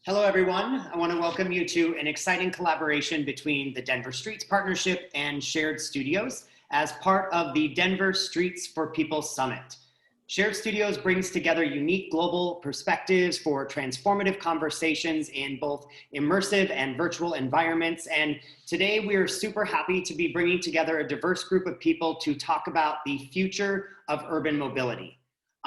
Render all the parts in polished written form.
Hello, everyone. I want to welcome you to an exciting collaboration between the Denver Streets Partnership and Shared Studios as part of the Denver Streets for People Summit. Shared Studios brings together unique global perspectives for transformative conversations in both immersive and virtual environments. And today we are super happy to be bringing together a diverse group of people to talk about the future of urban mobility.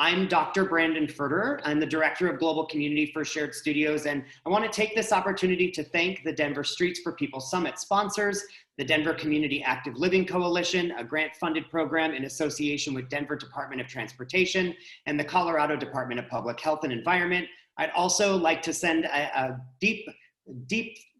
I'm Dr. Brandon Furterer. I'm the Director of Global Community for Shared Studios, and I want to take this opportunity to thank the Denver Streets for People Summit sponsors, the Denver Community Active Living Coalition, a grant-funded program in association with Denver Department of Transportation and the Colorado Department of Public Health and Environment. I'd also like to send a deep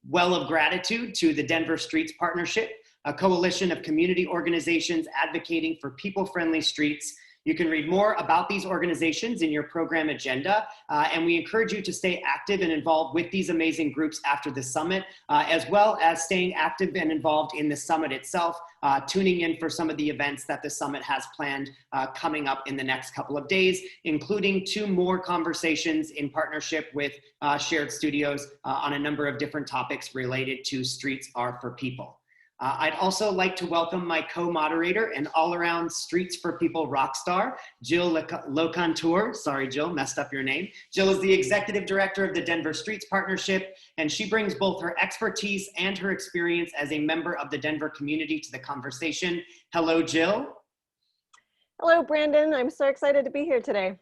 well of gratitude to the Denver Streets Partnership, a coalition of community organizations advocating for people-friendly streets. You can read more about these organizations in your program agenda, and we encourage you to stay active and involved with these amazing groups after the summit, as well as staying active and involved in the summit itself, tuning in for some of the events that the summit has planned coming up in the next couple of days, including 2 more conversations in partnership with Shared Studios on a number of different topics related to Streets Are for People. I'd also like to welcome my co-moderator and all-around Streets for People rock star, Jill Locantour. Sorry, Jill, messed up your name. Jill is the Executive Director of the Denver Streets Partnership, and she brings both her expertise and her experience as a member of the Denver community to the conversation. Hello, Jill. Hello, Brandon. I'm so excited to be here today.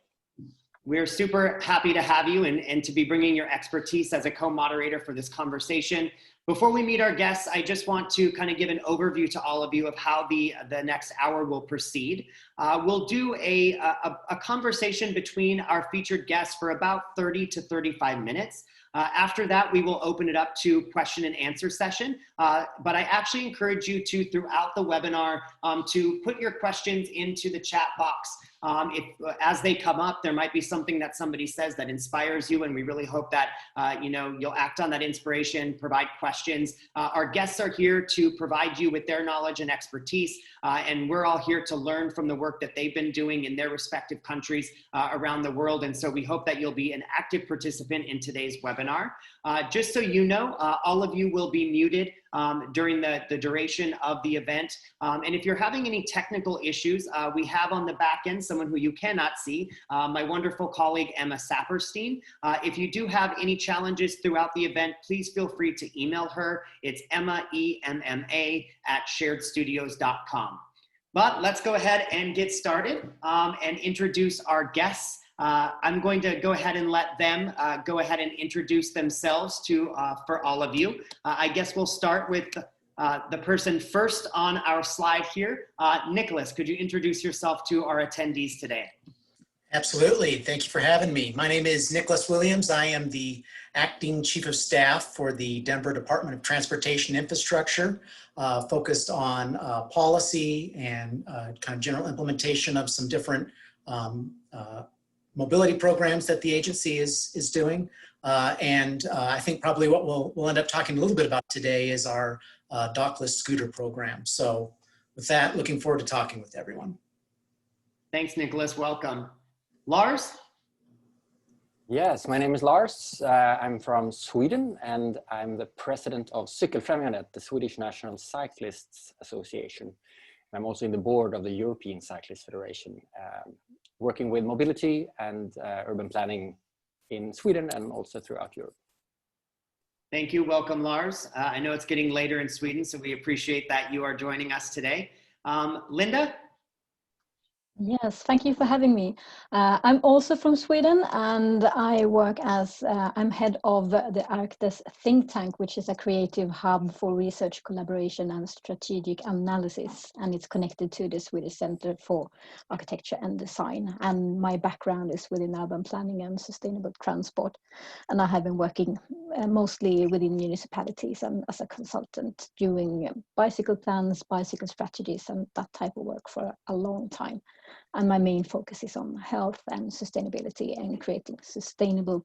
We're super happy to have you and to be bringing your expertise as a co-moderator for this conversation. Before we meet our guests, I just want to kind of give an overview to all of you of how the next hour will proceed. We'll do a conversation between our featured guests for about 30 to 35 minutes. After that, we will open it up to question and answer session. But I actually encourage you to, throughout the webinar, to put your questions into the chat box. As they come up, there might be something that somebody says that inspires you, and we really hope that you'll act on that inspiration, provide questions. Our guests are here to provide you with their knowledge and expertise, and we're all here to learn from the work that they've been doing in their respective countries around the world. And so we hope that you'll be an active participant in today's webinar. Just so you know, all of you will be muted during the duration of the event. And if you're having any technical issues, we have on the back end someone who you cannot see, my wonderful colleague, Emma Saperstein. If you do have any challenges throughout the event, please feel free to email her. It's Emma, E-M-M-A, @sharedstudios.com. But let's go ahead and get started and introduce our guests. I'm going to go ahead and let them go ahead and introduce themselves for all of you. I guess we'll start with the person first on our slide here. Nicholas, could you introduce yourself to our attendees today? Absolutely. Thank you for having me. My name is Nicholas Williams. I am the Acting Chief of Staff for the Denver Department of Transportation Infrastructure, focused on policy and kind of general implementation of some different mobility programs that the agency is doing. I think probably what we'll end up talking a little bit about today is our dockless scooter program. So with that, looking forward to talking with everyone. Thanks, Nicholas. Welcome. Lars? Yes, my name is Lars. I'm from Sweden, and I'm the president of Cykelfrämjandet, the Swedish National Cyclists Association. I'm also in the board of the European Cyclist Federation, working with mobility and urban planning in Sweden and also throughout Europe. Thank you. Welcome, Lars. I know it's getting later in Sweden, so we appreciate that you are joining us today. Linda? Yes, thank you for having me. I'm also from Sweden, and I work as, I'm head of the Arctis think tank, which is a creative hub for research, collaboration and strategic analysis. And it's connected to the Swedish Center for Architecture and Design. And my background is within urban planning and sustainable transport. And I have been working mostly within municipalities and as a consultant doing bicycle plans, bicycle strategies, and that type of work for a long time. And my main focus is on health and sustainability and creating sustainable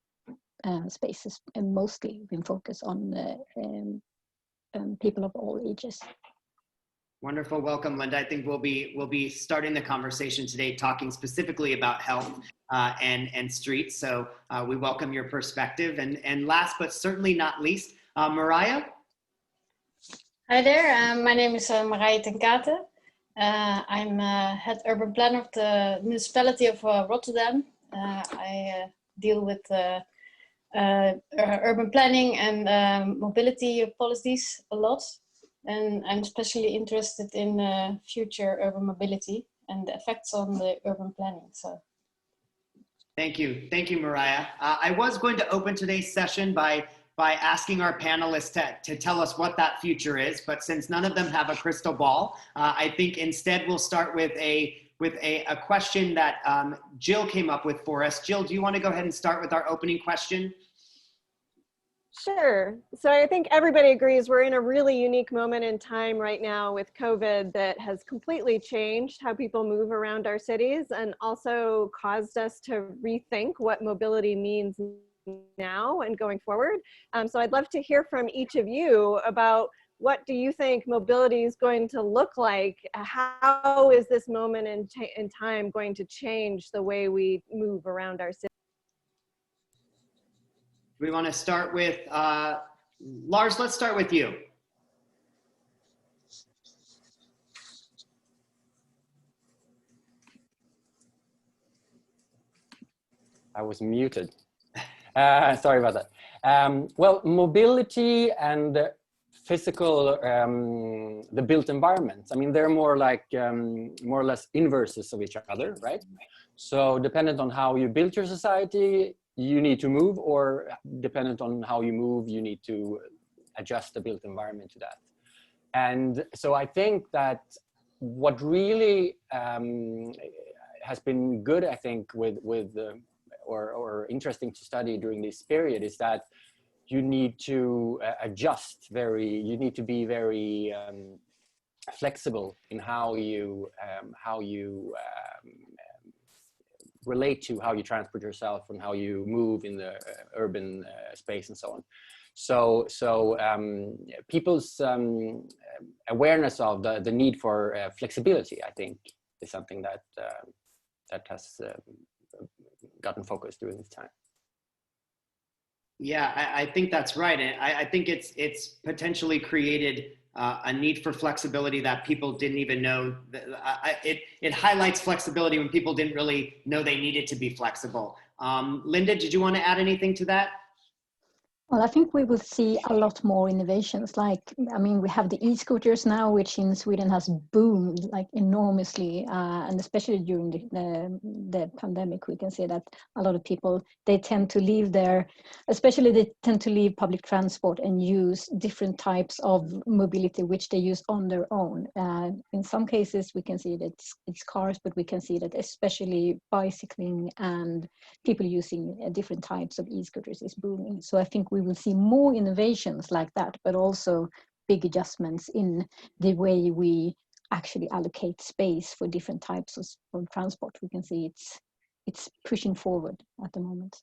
spaces, and mostly been focused on people of all ages. Wonderful. Welcome, Linda. I think we'll be starting the conversation today talking specifically about health and streets. So we welcome your perspective. And last but certainly not least, Mariah. Hi there. My name is Marije ten Kate. I'm head urban planner of the municipality of Rotterdam. I deal with urban planning and mobility policies a lot. And I'm especially interested in future urban mobility and the effects on the urban planning. So, thank you, Mariah. I was going to open today's session by asking our panelists to tell us what that future is, but since none of them have a crystal ball, I think instead we'll start with a question that Jill came up with for us. Jill, do you want to go ahead and start with our opening question? Sure. So I think everybody agrees we're in a really unique moment in time right now with COVID that has completely changed how people move around our cities and also caused us to rethink what mobility means now and going forward. So I'd love to hear from each of you about what do you think mobility is going to look like? How is this moment in time going to change the way we move around our city? We want to start with, Lars, let's start with you. I was muted. Sorry about that. Well, mobility and physical, the built environments, I mean, they're more like, more or less inverses of each other, right? So dependent on how you build your society, you need to move, or dependent on how you move, you need to adjust the built environment to that. And so I think that what really has been good, I think, or interesting to study during this period is that you need to adjust you need to be very flexible in how you relate to how you transport yourself and how you move in the urban space and so on. So people's awareness of the need for flexibility, I think, is something that that has gotten focused during this time. Yeah, I think that's right. And I think it's potentially created a need for flexibility that people didn't even know. It highlights flexibility when people didn't really know they needed to be flexible. Linda, did you want to add anything to that? Well, I think we will see a lot more innovations. Like, I mean, we have the e-scooters now, which in Sweden has boomed like enormously, and especially during the pandemic, we can see that a lot of people, they tend to leave they tend to leave public transport and use different types of mobility, which they use on their own. In some cases, we can see that it's cars, but we can see that especially bicycling and people using different types of e-scooters is booming. So I think we will see more innovations like that, but also big adjustments in the way we actually allocate space for different types of transport. We can see it's pushing forward at the moment.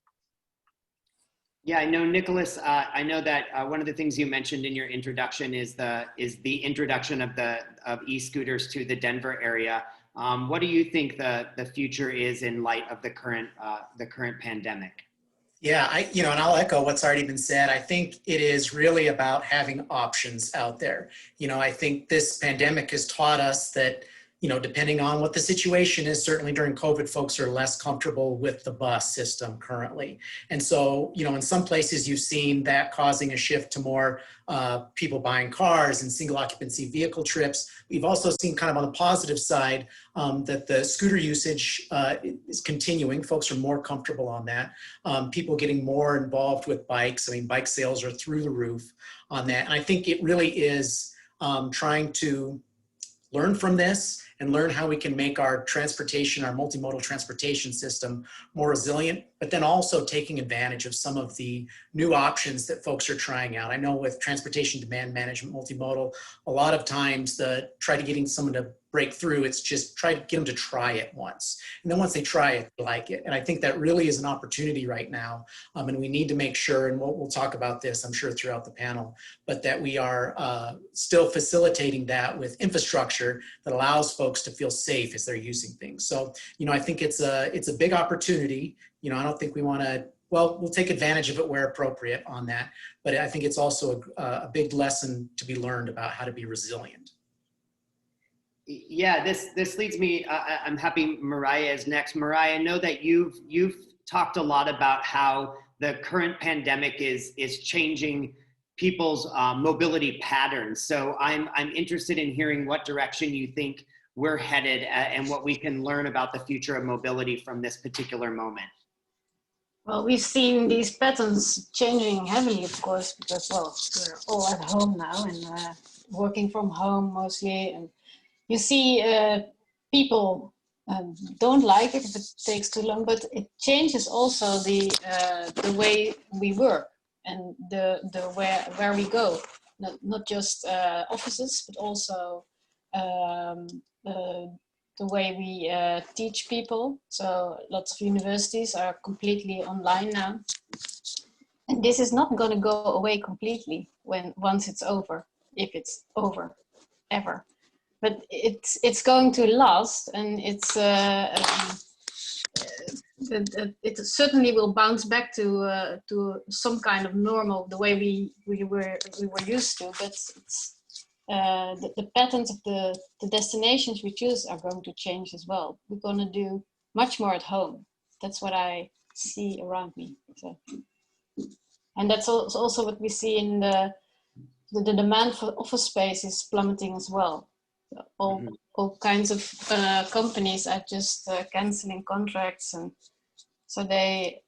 Yeah, I know, Nicholas. I know that one of the things you mentioned in your introduction is the introduction of e-scooters to the Denver area. What do you think the future is in light of the current pandemic? Yeah, and I'll echo what's already been said. I think it is really about having options out there. I think this pandemic has taught us that, depending on what the situation is, certainly during COVID, folks are less comfortable with the bus system currently. And so, in some places you've seen that causing a shift to more people buying cars and single occupancy vehicle trips. We've also seen kind of on the positive side that the scooter usage is continuing. Folks are more comfortable on that. People getting more involved with bikes. I mean, bike sales are through the roof on that. And I think it really is trying to learn from this and learn how we can make our transportation, our multimodal transportation system more resilient, but then also taking advantage of some of the new options that folks are trying out. I know with transportation demand management, multimodal, a lot of times try to getting someone to break through, it's just try to get them to try it once. And then once they try it, they like it. And I think that really is an opportunity right now. And we need to make sure, and we'll talk about this, I'm sure, throughout the panel, but that we are still facilitating that with infrastructure that allows folks to feel safe as they're using things. So, I think it's a big opportunity. I don't think we want to, well, we'll take advantage of it where appropriate on that. But I think it's also a big lesson to be learned about how to be resilient. Yeah, this leads me, I'm happy Mariah is next. Mariah, I know that you've talked a lot about how the current pandemic is changing people's mobility patterns. So I'm interested in hearing what direction you think we're headed and what we can learn about the future of mobility from this particular moment. Well, we've seen these patterns changing heavily, of course, because, well, we're all at home now and working from home mostly. And you see people don't like it if it takes too long, but it changes also the way we work and the where we go. Not just offices, but also the way we teach people. So lots of universities are completely online now. And this is not going to go away completely once it's over, if it's over, ever. But it's going to last, and it certainly will bounce back to some kind of normal, the way we were used to. But it's, the patterns of the destinations we choose are going to change as well. We're going to do much more at home. That's what I see around me. So, and that's also what we see in the demand for office space is plummeting as well. All kinds of companies are just canceling contracts, and so they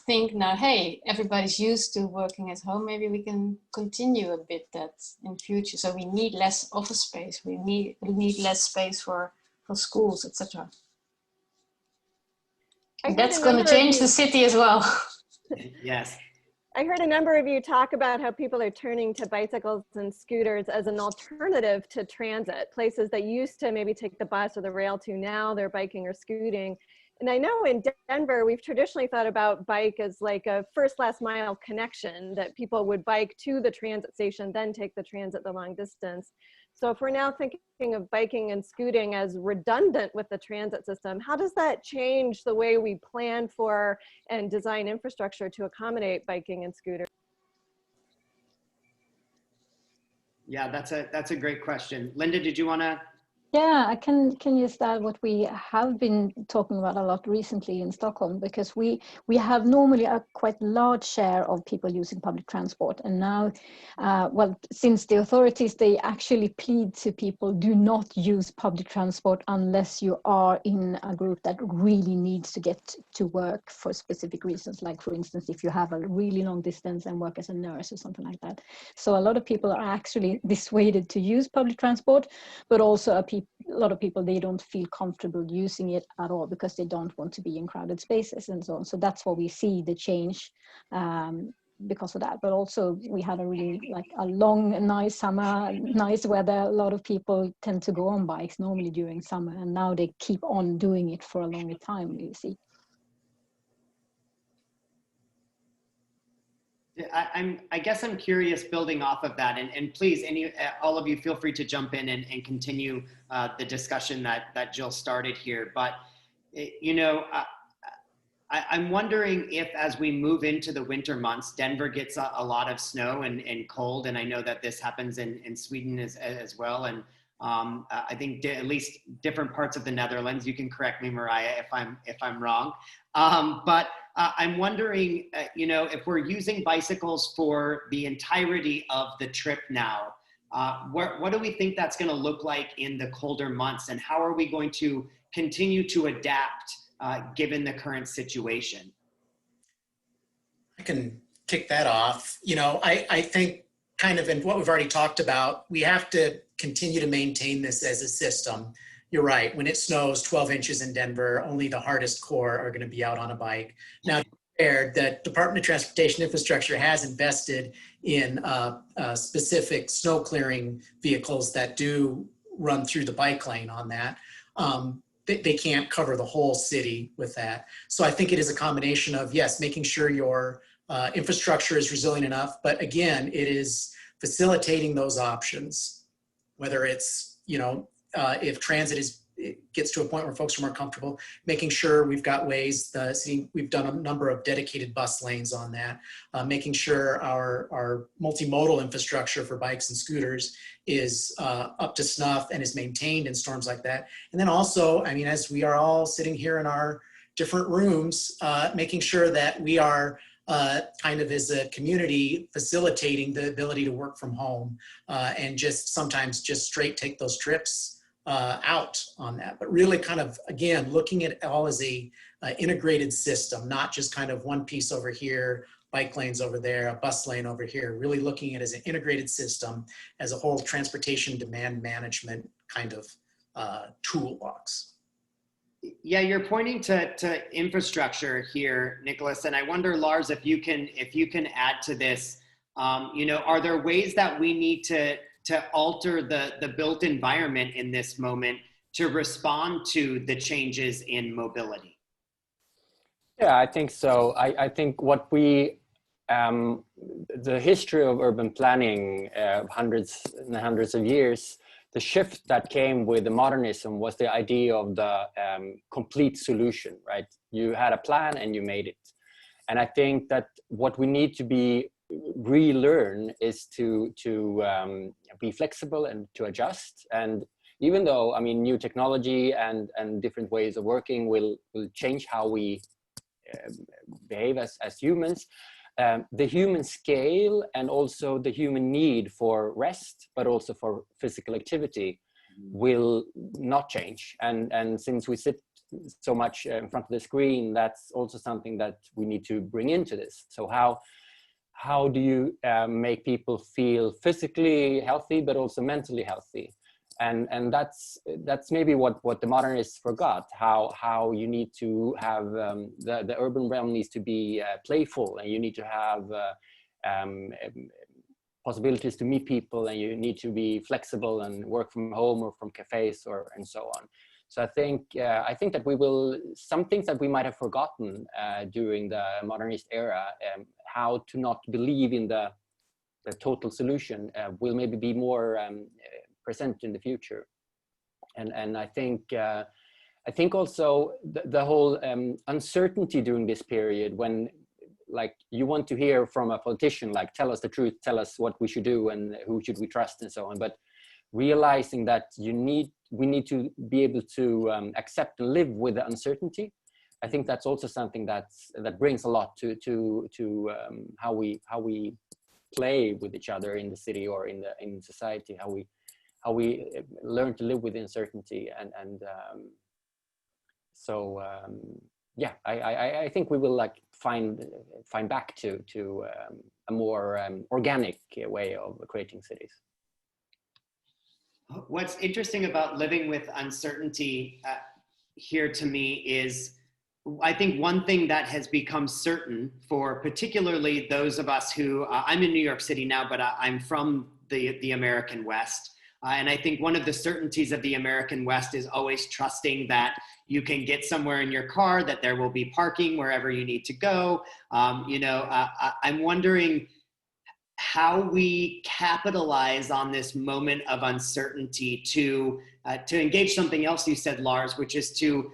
think now, hey, everybody's used to working at home. Maybe we can continue a bit that in future. So we need less office space. We need less space for schools, etc. That's going to change the city as well. Yes. I heard a number of you talk about how people are turning to bicycles and scooters as an alternative to transit. Places that used to maybe take the bus or the rail to, now they're biking or scooting. And I know in Denver, we've traditionally thought about bike as like a first last mile connection, that people would bike to the transit station, then take the transit the long distance. So if we're now thinking of biking and scooting as redundant with the transit system, how does that change the way we plan for and design infrastructure to accommodate biking and scooters? Yeah, that's a great question. Linda, did you want to? Yeah, I can just add what we have been talking about a lot recently in Stockholm, because we have normally a quite large share of people using public transport. And now, well, since the authorities, they actually plead to people, do not use public transport unless you are in a group that really needs to get to work for specific reasons. Like, for instance, if you have a really long distance and work as a nurse or something like that. So a lot of people are actually dissuaded to use public transport, but also a lot of people, they don't feel comfortable using it at all because they don't want to be in crowded spaces and so on. So that's where we see the change because of that. But also we had a really like a long, nice summer, nice weather. A lot of people tend to go on bikes normally during summer, and now they keep on doing it for a longer time, you see. I guess I'm curious, building off of that, and please, all of you, feel free to jump in and continue the discussion that Jill started here. But I'm wondering if, as we move into the winter months, Denver gets a lot of snow and cold, and I know that this happens in Sweden as well, and I think at least different parts of the Netherlands. You can correct me, Mariah, if I'm wrong. But I'm wondering, if we're using bicycles for the entirety of the trip now, what do we think that's going to look like in the colder months, and how are we going to continue to adapt given the current situation? I can kick that off. I think kind of in what we've already talked about, we have to continue to maintain this as a system. you're right. When it snows 12 inches in Denver, only the hardest core are going to be out on a bike. Now, the Department of Transportation Infrastructure has invested in specific snow clearing vehicles that do run through the bike lane on that. They can't cover the whole city with that. So I think it is a combination of, yes, making sure your infrastructure is resilient enough, but again, it is facilitating those options, whether it's, if transit gets to a point where folks are more comfortable, making sure we've got ways, we've done a number of dedicated bus lanes on that, making sure our multimodal infrastructure for bikes and scooters is up to snuff and is maintained in storms like that. And then also, I mean, as we are all sitting here in our different rooms, making sure that we are kind of as a community facilitating the ability to work from home and just sometimes just straight take those trips out on that, but really kind of, again, looking at it all as a integrated system, not just kind of one piece over here, bike lanes over there, a bus lane over here, really looking at it as an integrated system, as a whole transportation demand management kind of toolbox. Yeah, you're pointing to infrastructure here, Nicholas, and I wonder, Lars, if you can add to this. Are there ways that we need to alter the built environment in this moment to respond to the changes in mobility? Yeah, I think so. I think what the history of urban planning, hundreds and hundreds of years, the shift that came with the modernism was the idea of the complete solution, right? You had a plan and you made it. And I think that what we need to relearn is to be flexible and to adjust. And even though, I mean, new technology and different ways of working will change how we behave as humans, the human scale and also the human need for rest, but also for physical activity will not change. And since we sit so much in front of the screen, that's also something that we need to bring into this. So how do you make people feel physically healthy, but also mentally healthy? And that's maybe what the modernists forgot, how you need to have the urban realm needs to be playful, and you need to have possibilities to meet people, and you need to be flexible and work from home or from cafes and so on. So I think that some things that we might have forgotten during the modernist era, how to not believe in the total solution, will maybe be more present in the future. And I think also the whole uncertainty during this period, when like you want to hear from a politician, like tell us the truth, tell us what we should do and who should we trust and so on, but realizing that we need to be able to accept and live with the uncertainty. I think that's also something that brings a lot to how we play with each other in the city or in society, how we learn to live with uncertainty, yeah, I think we will like find back to a more organic way of creating cities. What's interesting about living with uncertainty here to me is, I think one thing that has become certain for particularly those of us who, I'm in New York City now, but I'm from the American West. And I think one of the certainties of the American West is always trusting that you can get somewhere in your car, that there will be parking wherever you need to go. I'm wondering how we capitalize on this moment of uncertainty to engage something else you said, Lars, which is to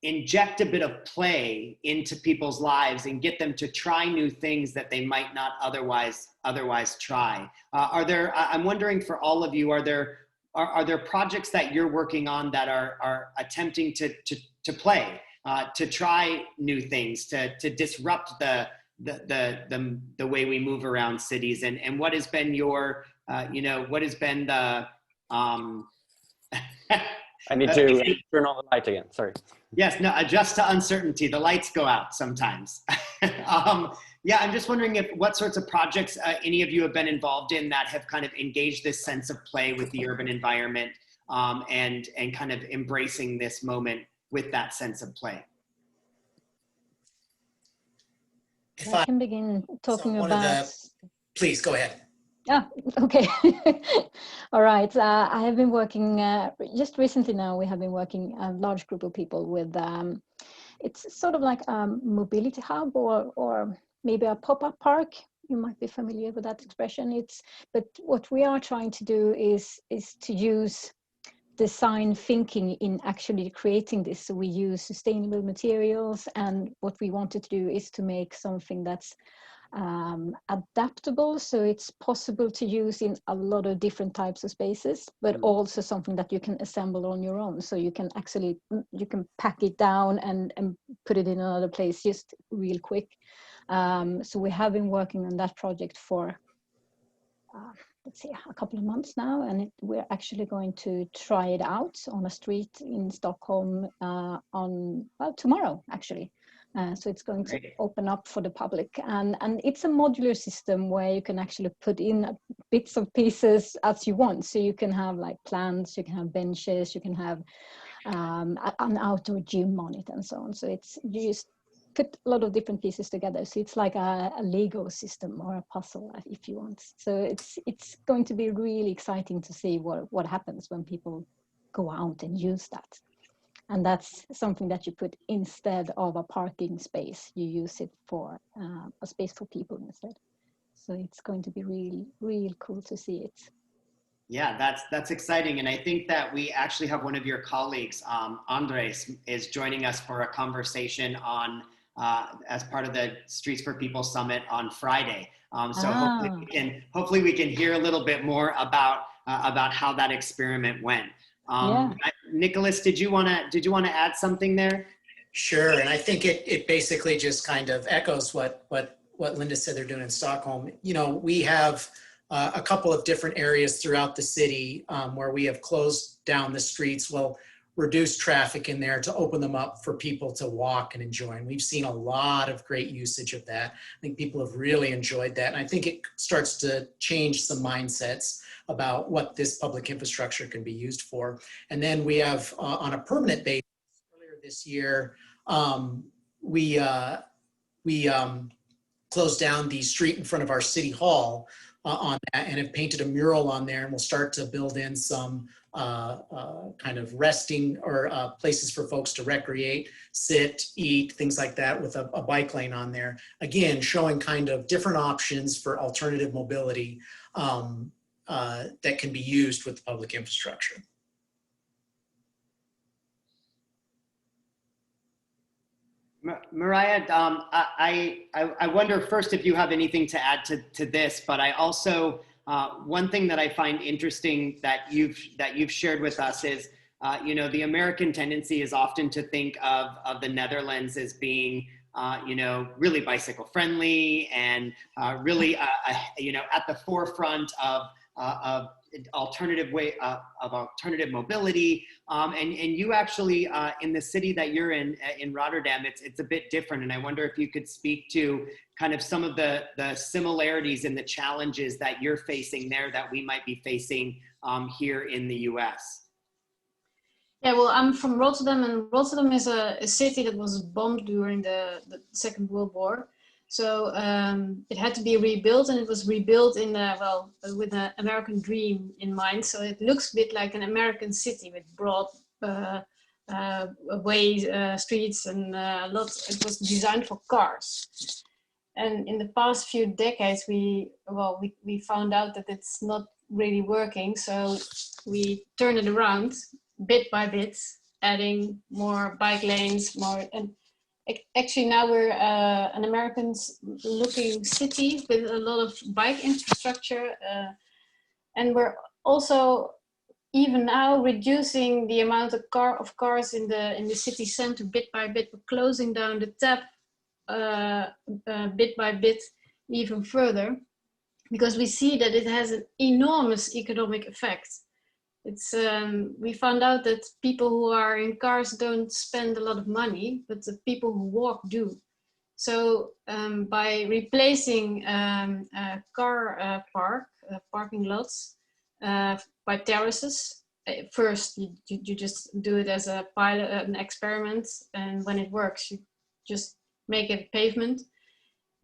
inject a bit of play into people's lives and get them to try new things that they might not otherwise try. I'm wondering for all of you, are there projects that you're working on that are attempting to play, to try new things, to disrupt the way we move around cities, and what has been your what has been the I need to turn on the light again, sorry. Yes, no, adjust to uncertainty. The lights go out sometimes. Yeah, I'm just wondering what sorts of projects any of you have been involved in that have kind of engaged this sense of play with the urban environment, and kind of embracing this moment with that sense of play. If I can begin talking about. Please go ahead. Ah, okay. All right. I have been working just recently now. We have been working a large group of people with. It's sort of like a mobility hub or maybe a pop-up park. You might be familiar with that expression. But what we are trying to do is to use design thinking in actually creating this. So we use sustainable materials, and what we wanted to do is to make something that's adaptable, so it's possible to use in a lot of different types of spaces, but also something that you can assemble on your own. So you can actually, you can pack it down and put it in another place just real quick. So we have been working on that project for let's see, a couple of months now, and we're actually going to try it out on a street in Stockholm tomorrow, actually. So it's going to open up for the public, and it's a modular system where you can actually put in bits of pieces as you want. So you can have like plants, you can have benches, you can have an outdoor gym on it, and so on. So you just put a lot of different pieces together. So it's like a Lego system or a puzzle, if you want. So it's going to be really exciting to see what happens when people go out and use that. And that's something that you put instead of a parking space. You use it for a space for people instead. So it's going to be really, really cool to see it. Yeah, that's exciting. And I think that we actually have one of your colleagues, Andres, is joining us for a conversation on as part of the Streets for People Summit on Friday. So hopefully we can hear a little bit more about how that experiment went. Nicholas, did you want to add something there? Sure, and I think it basically just kind of echoes what Linda said they're doing in Stockholm. You know, we have a couple of different areas throughout the city where we have closed down the streets, reduce traffic in there to open them up for people to walk and enjoy. And we've seen a lot of great usage of that. I think people have really enjoyed that. And I think it starts to change some mindsets about what this public infrastructure can be used for. And then we have on a permanent basis, earlier this year, we closed down the street in front of our city hall on that, and have painted a mural on there, and we'll start to build in some kind of resting or places for folks to recreate, sit, eat, things like that, with a bike lane on there. Again, showing kind of different options for alternative mobility that can be used with the public infrastructure. Mariah, I wonder first if you have anything to add to this, but I also, one thing that I find interesting that you've shared with us is, you know, the American tendency is often to think of the Netherlands as being, you know, really bicycle friendly and really, you know, at the forefront of alternative mobility, and you actually in the city that you're in Rotterdam, it's a bit different. And I wonder if you could speak to kind of some of the similarities and the challenges that you're facing there that we might be facing here in the US. Yeah, well, I'm from Rotterdam, and Rotterdam is a city that was bombed during the Second World War. So it had to be rebuilt, and it was rebuilt in with an American dream in mind. So it looks a bit like an American city with broad ways, streets, and lots. It was designed for cars. And in the past few decades, we found out that it's not really working. So we turned it around bit by bit, adding more bike lanes, and actually now we're an American-looking city with a lot of bike infrastructure, and we're also even now reducing the amount of cars in the city center bit by bit. We're closing down the tap bit by bit even further, because we see that it has an enormous economic effect. It's we found out that people who are in cars don't spend a lot of money, but the people who walk do. So by replacing car parking lots by terraces first you just do it as a pilot, an experiment, and when it works, you just make it pavement.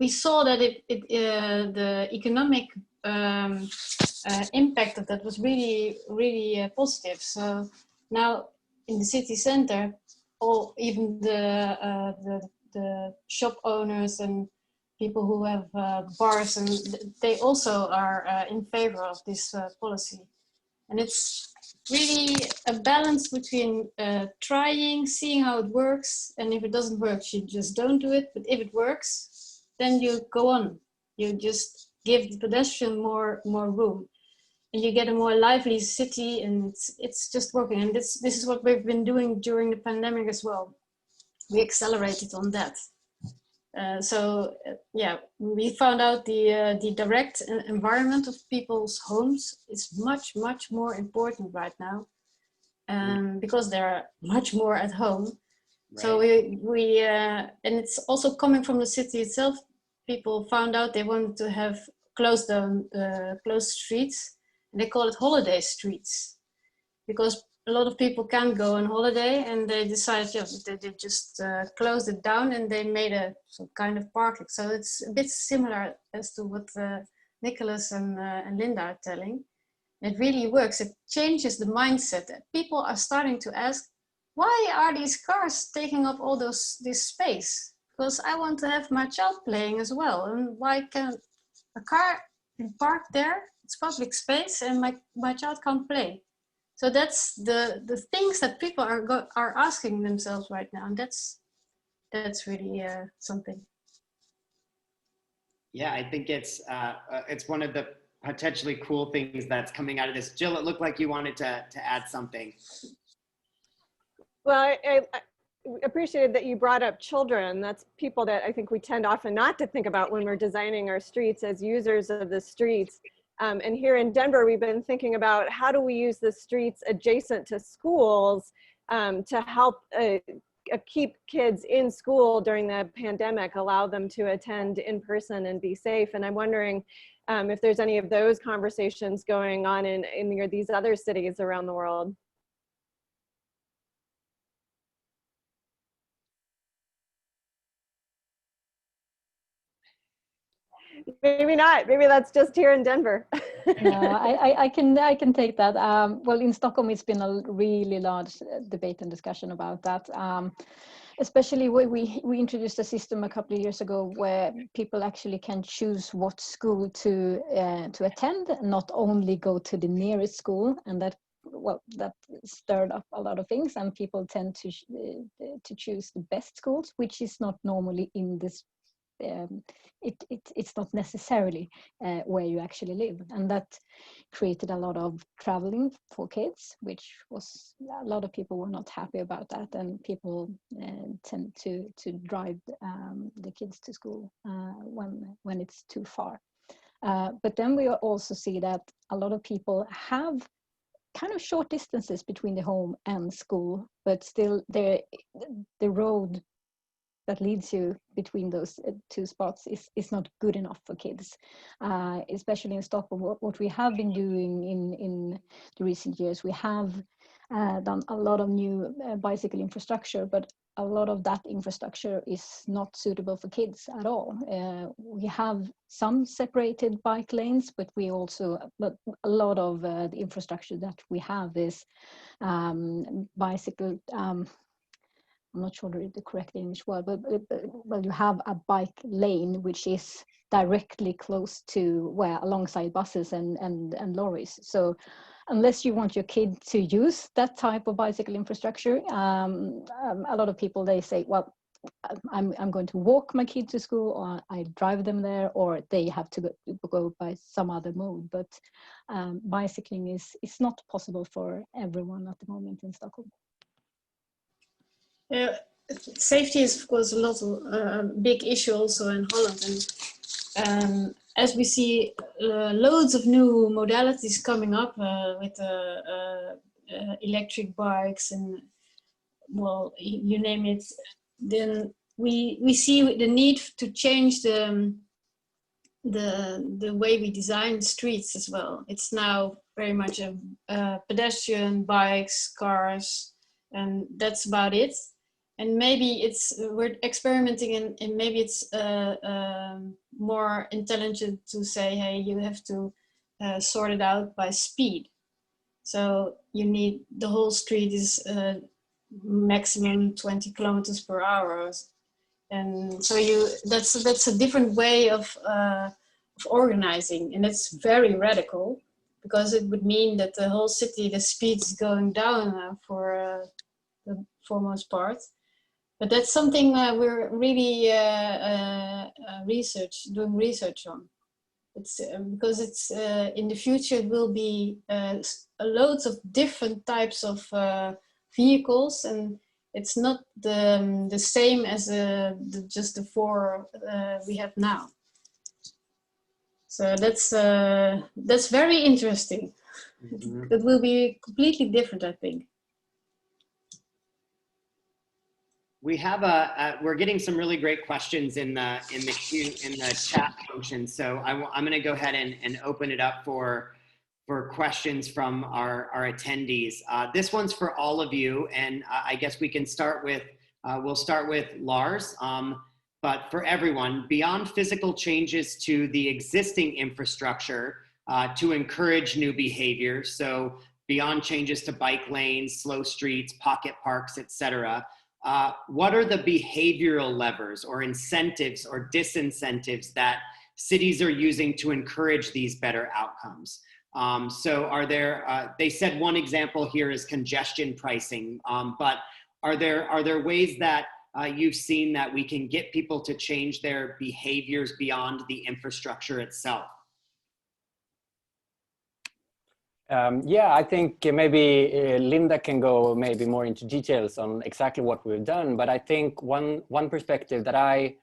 We saw that the economic impact of that was really positive. So now in the city center, even the shop owners and people who have bars, and they also are in favor of this policy. And it's really a balance between trying, seeing how it works, and if it doesn't work, you just don't do it. But if it works, then you go on. You just give the pedestrian more room, and you get a more lively city, and it's just working. And this is what we've been doing during the pandemic as well. We accelerated on that. Yeah, we found out the direct environment of people's homes is much more important right now, because they're much more at home. Right. So we and it's also coming from the city itself. People found out they wanted to have closed streets, and they call it holiday streets, because a lot of people can't go on holiday, and they decided, yeah, they just closed it down, and they made some kind of parking. So it's a bit similar as to what Nicholas and Linda are telling. It really works. It changes the mindset. People are starting to ask, why are these cars taking up all this space? Because I want to have my child playing as well. And why can't a car be parked there? It's public space, and my child can't play. So that's the things that people are asking themselves right now, and that's really something. Yeah, I think it's one of the potentially cool things that's coming out of this. Jill, it looked like you wanted to add something. Well, I appreciated that you brought up children. That's people that I think we tend often not to think about when we're designing our streets as users of the streets. And here in Denver, we've been thinking about how do we use the streets adjacent to schools to help keep kids in school during the pandemic, allow them to attend in person and be safe. And I'm wondering if there's any of those conversations going on in these other cities around the world. Maybe not. Maybe that's just here in Denver. I can take that. Well, in Stockholm, it's been a really large debate and discussion about that. Especially when we introduced a system a couple of years ago where people actually can choose what school to attend, not only go to the nearest school, and that stirred up a lot of things, and people tend to choose the best schools, which is not normally in this. It's not necessarily where you actually live, and that created a lot of traveling for kids, which was a lot of people were not happy about that, and people tend to drive the kids to school when it's too far. But then we also see that a lot of people have kind of short distances between the home and school, but still the road that leads you between those two spots is not good enough for kids, especially in Stockholm. What we have been doing in the recent years, we have done a lot of new bicycle infrastructure, but a lot of that infrastructure is not suitable for kids at all. We have some separated bike lanes, but a lot of the infrastructure that we have is bicycle. I'm not sure the correct English word, but well, you have a bike lane which is directly close to alongside buses and lorries. So unless you want your kid to use that type of bicycle infrastructure, a lot of people, they say, well, I'm going to walk my kid to school, or I drive them there, or they have to go by some other mode. But bicycling is not possible for everyone at the moment in Stockholm. Safety is, of course, a big issue also in Holland, and as we see loads of new modalities coming up with electric bikes and, well, you name it, then we see the need to change the the way we design the streets as well. It's now very much a pedestrian, bikes, cars, and that's about it. And maybe we're experimenting, and maybe it's more intelligent to say, hey, you have to sort it out by speed. So you need, the whole street is maximum 20 kilometers per hour. And so that's a different way of organizing, and it's very radical, because it would mean that the whole city, the speed is going down for the foremost part. But that's something we're really doing research on. It's because it's in the future it will be loads of different types of vehicles, and it's not the same as just the four we have now. So that's very interesting. Mm-hmm. It will be completely different, I think. We have we're getting some really great questions in the chat function. So I'm going to go ahead and open it up for questions from our attendees. This one's for all of you, and I guess we can start with we'll start with Lars. But for everyone, beyond physical changes to the existing infrastructure to encourage new behavior, so beyond changes to bike lanes, slow streets, pocket parks, etc. What are the behavioral levers or incentives or disincentives that cities are using to encourage these better outcomes? So are there, they said one example here is congestion pricing, but are there ways that you've seen that we can get people to change their behaviors beyond the infrastructure itself? Yeah, I think maybe Linda can go maybe more into details on exactly what we've done. But I think one perspective that I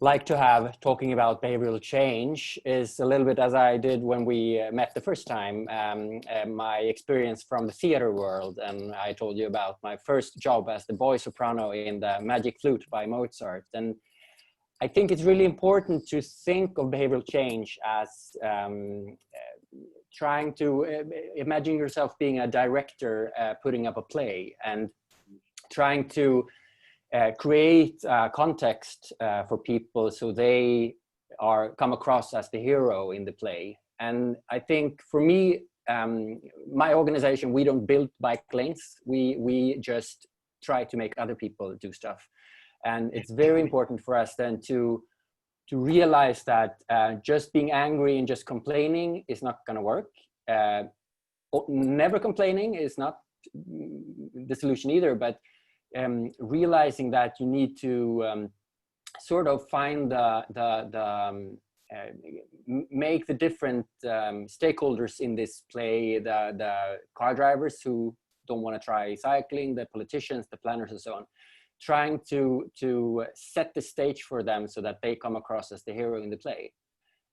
like to have talking about behavioral change is a little bit as I did when we met the first time, my experience from the theater world. And I told you about my first job as the boy soprano in the Magic Flute by Mozart. And I think it's really important to think of behavioral change as trying to imagine yourself being a director putting up a play and trying to create a context for people so they come across as the hero in the play. And I think for me, my organization, we don't build bike lanes. We just try to make other people do stuff. And it's very important for us then to realize that just being angry and just complaining is not going to work. Never complaining is not the solution either, but realizing that you need to sort of find make the different stakeholders in this play, the car drivers who don't want to try cycling, the politicians, the planners, and so on, trying to set the stage for them so that they come across as the hero in the play.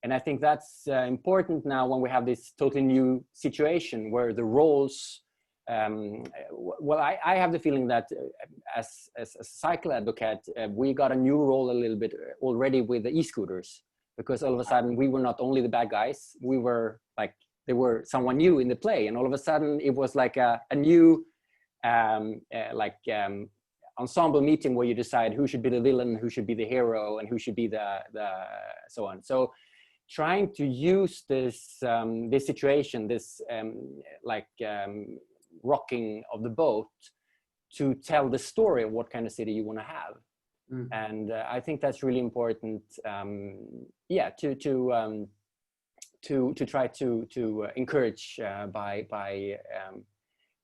And I think that's important now when we have this totally new situation where the roles, well, I have the feeling that as a cycle advocate, we got a new role a little bit already with the e-scooters, because all of a sudden we were not only the bad guys, we were like, there were someone new in the play. And all of a sudden it was like a new, ensemble meeting where you decide who should be the villain, who should be the hero, and who should be the so on. So trying to use this this situation, this rocking of the boat, to tell the story of what kind of city you want to have. Mm. And I think that's really important. Yeah, to try to encourage by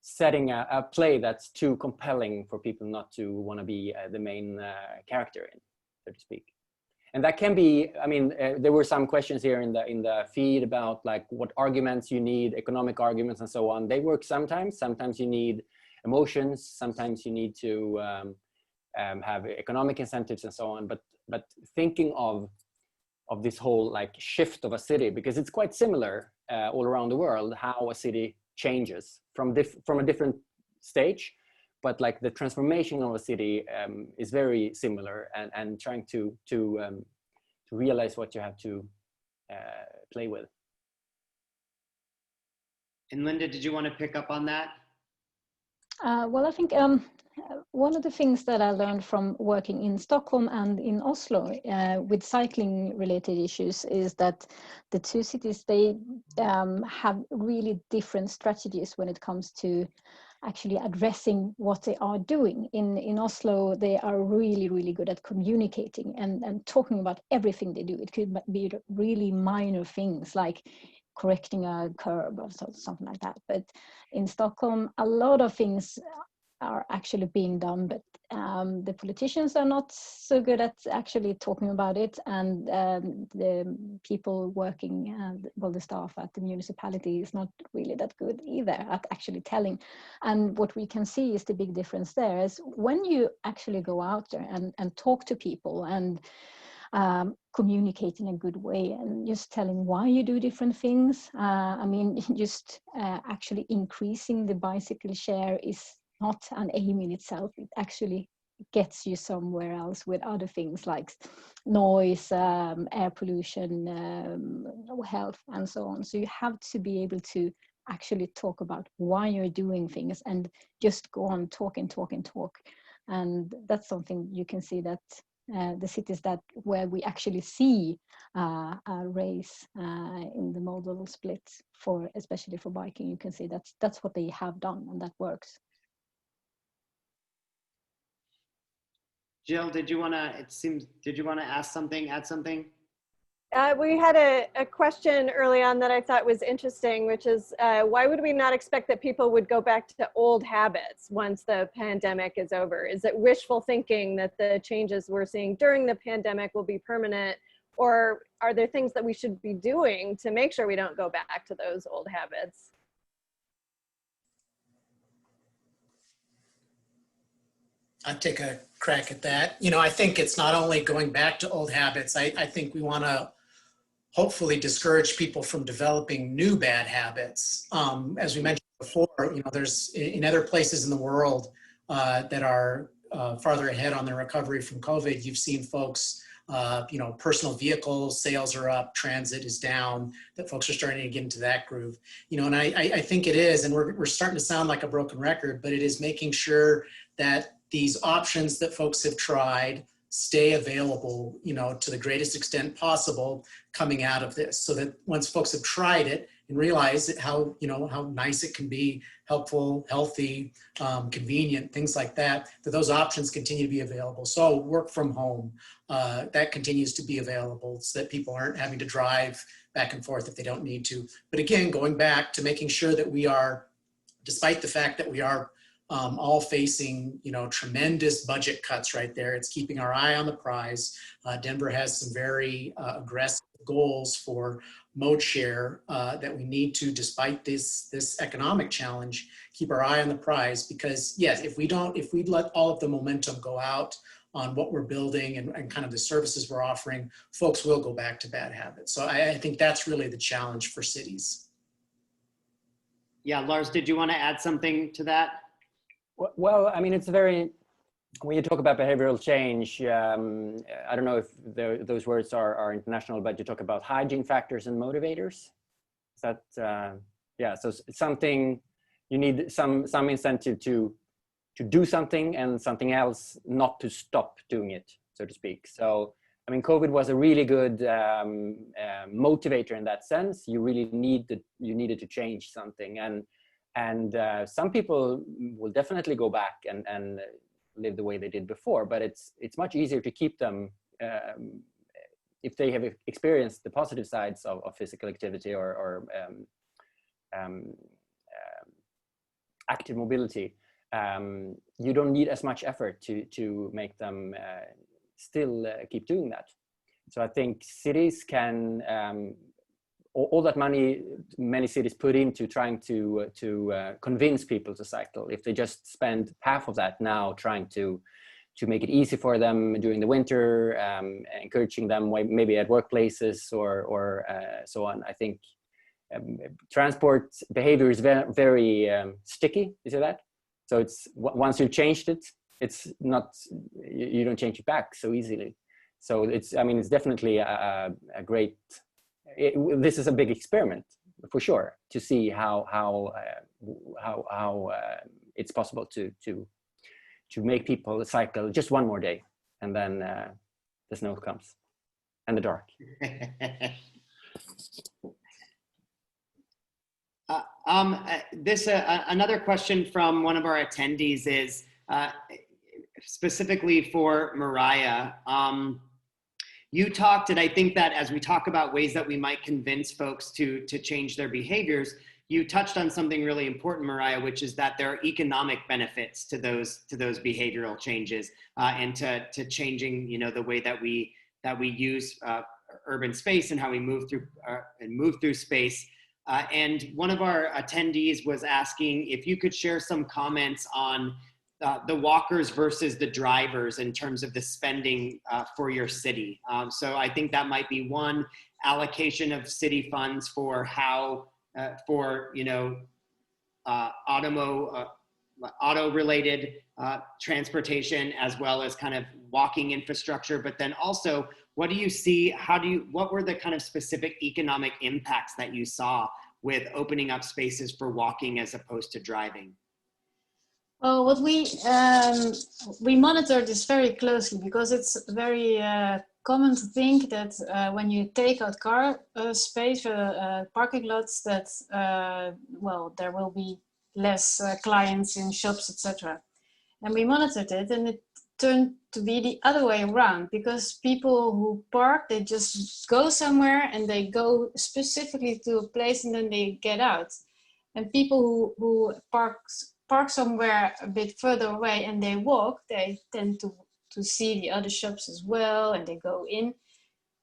setting a play that's too compelling for people not to want to be the main character in, so to speak. And that can be, I mean, there were some questions here in the feed about like what arguments you need, economic arguments and so on. They work sometimes. Sometimes you need emotions. Sometimes you need to have economic incentives and so on. But thinking of this whole like shift of a city, because it's quite similar all around the world, how a city changes from a different stage, but like the transformation of a city is very similar, and trying to realize what you have to play with. And Linda, did you want to pick up on that? Well, I think one of the things that I learned from working in Stockholm and in Oslo with cycling related issues is that the two cities, they have really different strategies when it comes to actually addressing what they are doing. In Oslo, they are really, really good at communicating and talking about everything they do. It could be really minor things like correcting a curb or something like that. But in Stockholm, a lot of things are actually being done, but the politicians are not so good at actually talking about it, and the people working, well, the staff at the municipality is not really that good either at actually telling. And what we can see is the big difference there is when you actually go out there and talk to people and communicate in a good way and just telling why you do different things. I mean, just actually increasing the bicycle share is not an aim in itself. It actually gets you somewhere else with other things like noise, air pollution, health, and so on. So you have to be able to actually talk about why you're doing things and just go on talk and talk and talk. And that's something you can see that the cities that where we actually see a race in the modal split for especially for biking, you can see that's what they have done, and that works. Jill, did you want to ask something, add something? We had a question early on that I thought was interesting, which is why would we not expect that people would go back to old habits once the pandemic is over? Is it wishful thinking that the changes we're seeing during the pandemic will be permanent, or are there things that we should be doing to make sure we don't go back to those old habits? I'd take a crack at that. You know, I think it's not only going back to old habits. I think we want to hopefully discourage people from developing new bad habits. As we mentioned before, you know, there's in other places in the world that are farther ahead on their recovery from COVID, you've seen folks, you know, personal vehicle sales are up, transit is down, that folks are starting to get into that groove. You know, and I think it is, and we're starting to sound like a broken record, but it is making sure that these options that folks have tried stay available, you know, to the greatest extent possible coming out of this, so that once folks have tried it and realize how, you know, how nice it can be, helpful, healthy, convenient, things like that, that those options continue to be available. So work from home, that continues to be available so that people aren't having to drive back and forth if they don't need to. But again, going back to making sure that we are, despite the fact that we are all facing, you know, tremendous budget cuts right there. It's keeping our eye on the prize. Denver has some very aggressive goals for mode share that we need to, despite this economic challenge, keep our eye on the prize, because yes, if we let all of the momentum go out on what we're building and kind of the services we're offering, folks will go back to bad habits. So I think that's really the challenge for cities. Yeah, Lars, did you want to add something to that? Well, I mean, it's very, when you talk about behavioral change, I don't know if those words are international, but you talk about hygiene factors and motivators. Is that, yeah, so it's something, you need some incentive to do something and something else not to stop doing it, so to speak. So, I mean, COVID was a really good motivator in that sense. You really needed to change something. And some people will definitely go back and live the way they did before, but it's much easier to keep them if they have experienced the positive sides of physical activity or active mobility. You don't need as much effort to make them still keep doing that. So I think cities can all that money many cities put into trying to convince people to cycle, if they just spend half of that now trying to make it easy for them during the winter, encouraging them maybe at workplaces or so on, I think transport behavior is very sticky. You see that? So it's once you've changed it, it's not, you don't change it back so easily. So it's, I mean, it's definitely a great this is a big experiment for sure, to see how it's possible to make people cycle just one more day, and then the snow comes and the dark. Another question from one of our attendees is specifically for Mariah. You talked, and I think that as we talk about ways that we might convince folks to change their behaviors, you touched on something really important, Mariah, which is that there are economic benefits to those behavioral changes and to changing, the way that we use urban space and how we move through space. And one of our attendees was asking if you could share some comments on the walkers versus the drivers in terms of the spending for your city. So I think that might be one allocation of city funds for how, auto-related transportation, as well as kind of walking infrastructure. But then also, what do you see, what were the kind of specific economic impacts that you saw with opening up spaces for walking as opposed to driving? Oh, what we monitor this very closely, because it's very common to think that when you take out car space for parking lots, that well, there will be less clients in shops, etc. And we monitored it, and it turned to be the other way around, because people who park, they just go somewhere and they go specifically to a place and then they get out. And people who park somewhere a bit further away and they walk, they tend to see the other shops as well, and they go in.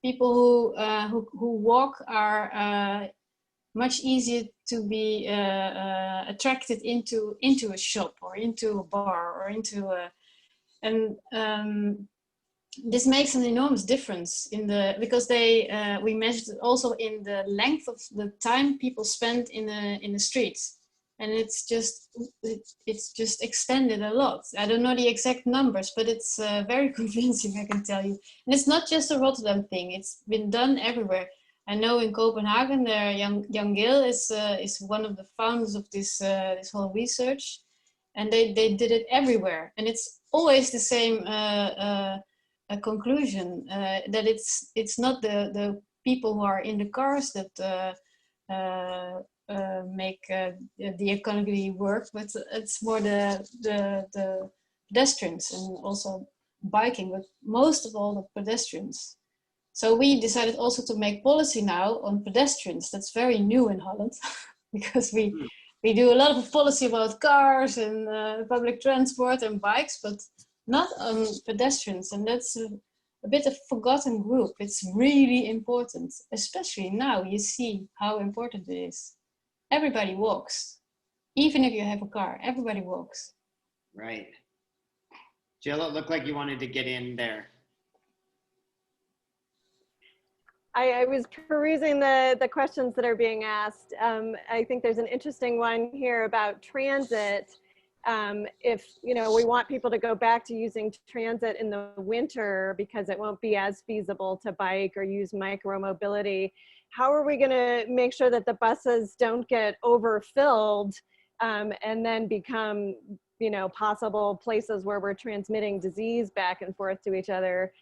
People who walk are much easier to be attracted into a shop or into a bar or into a, and this makes an enormous difference because we measured it also in the length of the time people spend in the streets. And it's just extended a lot. I don't know the exact numbers, but it's very convincing, I can tell you. And it's not just a Rotterdam thing. It's been done everywhere. I know in Copenhagen, Jan Gil is one of the founders of this whole research, and they did it everywhere. And it's always the same conclusion, that it's not the people who are in the cars that make the economy work, but it's more the pedestrians, and also biking, but most of all the pedestrians. So we decided also to make policy now on pedestrians. That's very new in Holland, because we do a lot of policy about cars and public transport and bikes, but not on pedestrians. And that's a bit of forgotten group. It's really important, especially now. You see how important it is. Everybody walks, even if you have a car. Everybody walks. Right. Jill, it looked like you wanted to get in there. I was perusing the questions that are being asked. I think there's an interesting one here about transit. If we want people to go back to using transit in the winter because it won't be as feasible to bike or use micromobility, how are we going to make sure that the buses don't get overfilled and then become, possible places where we're transmitting disease back and forth to each other?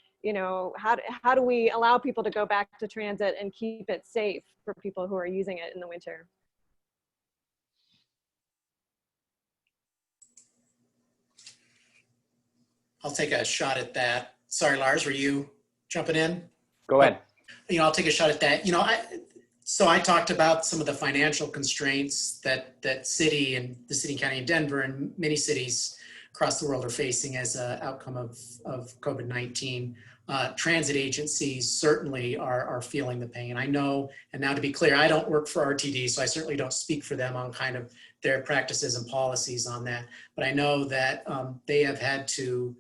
How do we allow people to go back to transit and keep it safe for people who are using it in the winter? I'll take a shot at that. Sorry, Lars, were you jumping in? Go ahead. I'll take a shot at that. So I talked about some of the financial constraints that city and the city and county of Denver and many cities across the world are facing as an outcome of COVID-19. Transit agencies certainly are feeling the pain. I know, and now to be clear, I don't work for RTD, so I certainly don't speak for them on kind of their practices and policies on that. But I know that they have had to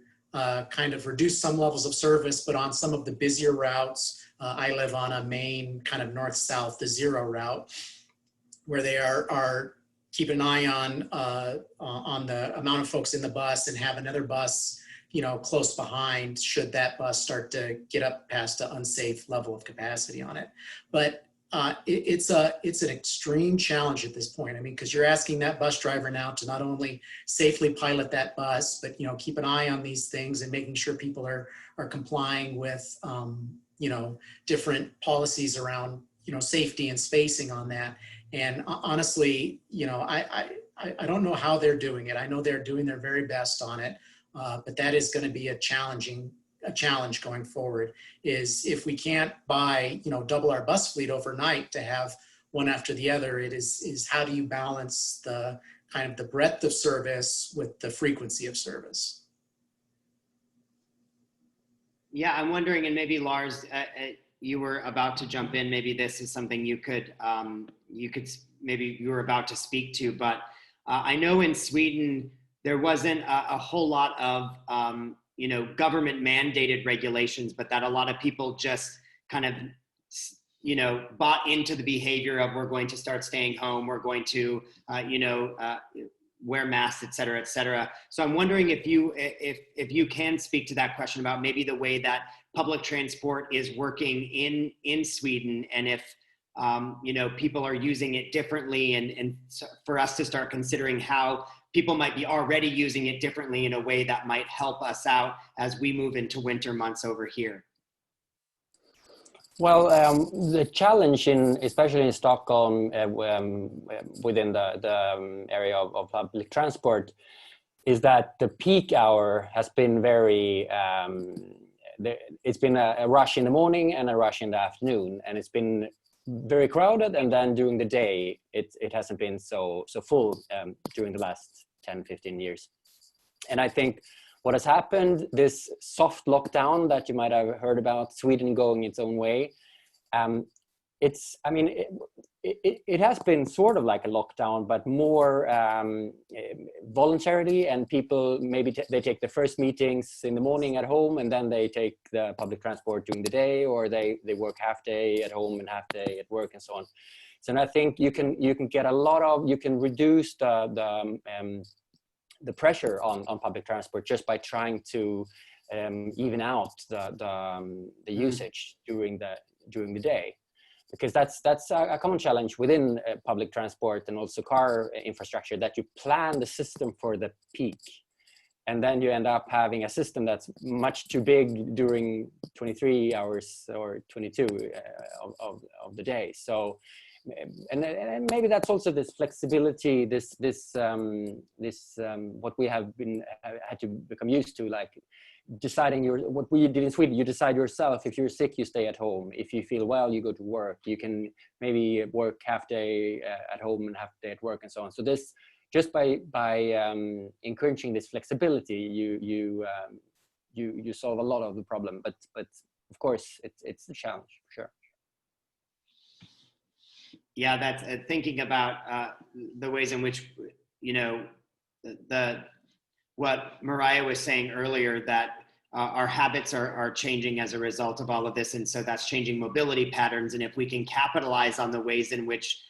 kind of reduce some levels of service, but on some of the busier routes, I live on a main kind of north-south, the zero route, where they are keeping an eye on the amount of folks in the bus and have another bus close behind should that bus start to get up past an unsafe level of capacity on it. But It's an extreme challenge at this point. I mean, because you're asking that bus driver now to not only safely pilot that bus, but keep an eye on these things and making sure people are complying with different policies around safety and spacing on that. And honestly, I don't know how they're doing it. I know they're doing their very best on it, but that is going to be a challenge going forward. Is if we can't buy double our bus fleet overnight to have one after the other, is how do you balance the kind of the breadth of service with the frequency of service? Yeah, I'm wondering, and maybe Lars, you were about to jump in. Maybe this is something you could maybe you were about to speak to, but I know in Sweden there wasn't a whole lot of government mandated regulations, but that a lot of people just kind of bought into the behavior of, we're going to start staying home, we're going to wear masks, et cetera, et cetera. So I'm wondering if you can speak to that question about maybe the way that public transport is working in Sweden, and if people are using it differently, and for us to start considering how people might be already using it differently in a way that might help us out as we move into winter months over here. Well, the challenge especially in Stockholm, within the area of public transport, is that the peak hour has been very, it's been a rush in the morning and a rush in the afternoon, and it's been very crowded, and then during the day, it hasn't been so full during the last 10, 15 years. And I think what has happened, this soft lockdown that you might have heard about, Sweden going its own way, it has been sort of like a lockdown, but more voluntarily, and people maybe they take the first meetings in the morning at home, and then they take the public transport during the day, or they work half day at home and half day at work and so on. So and I think you can get you can reduce the pressure on public transport just by trying to even out the usage during the day, because that's a common challenge within public transport and also car infrastructure, that you plan the system for the peak, and then you end up having a system that's much too big during 23 hours or 22 of the day. So and maybe that's also this flexibility, this what we have had to become used to, like deciding what we did in Sweden. You decide yourself. If you're sick, you stay at home. If you feel well, you go to work. You can maybe work half day at home and half day at work and so on. So this, just by encouraging this flexibility, you solve a lot of the problem. But of course, it's a challenge for sure. Yeah, that's thinking about the ways in which, what Mariah was saying earlier, that our habits are changing as a result of all of this. And so that's changing mobility patterns. And if we can capitalize on the ways in which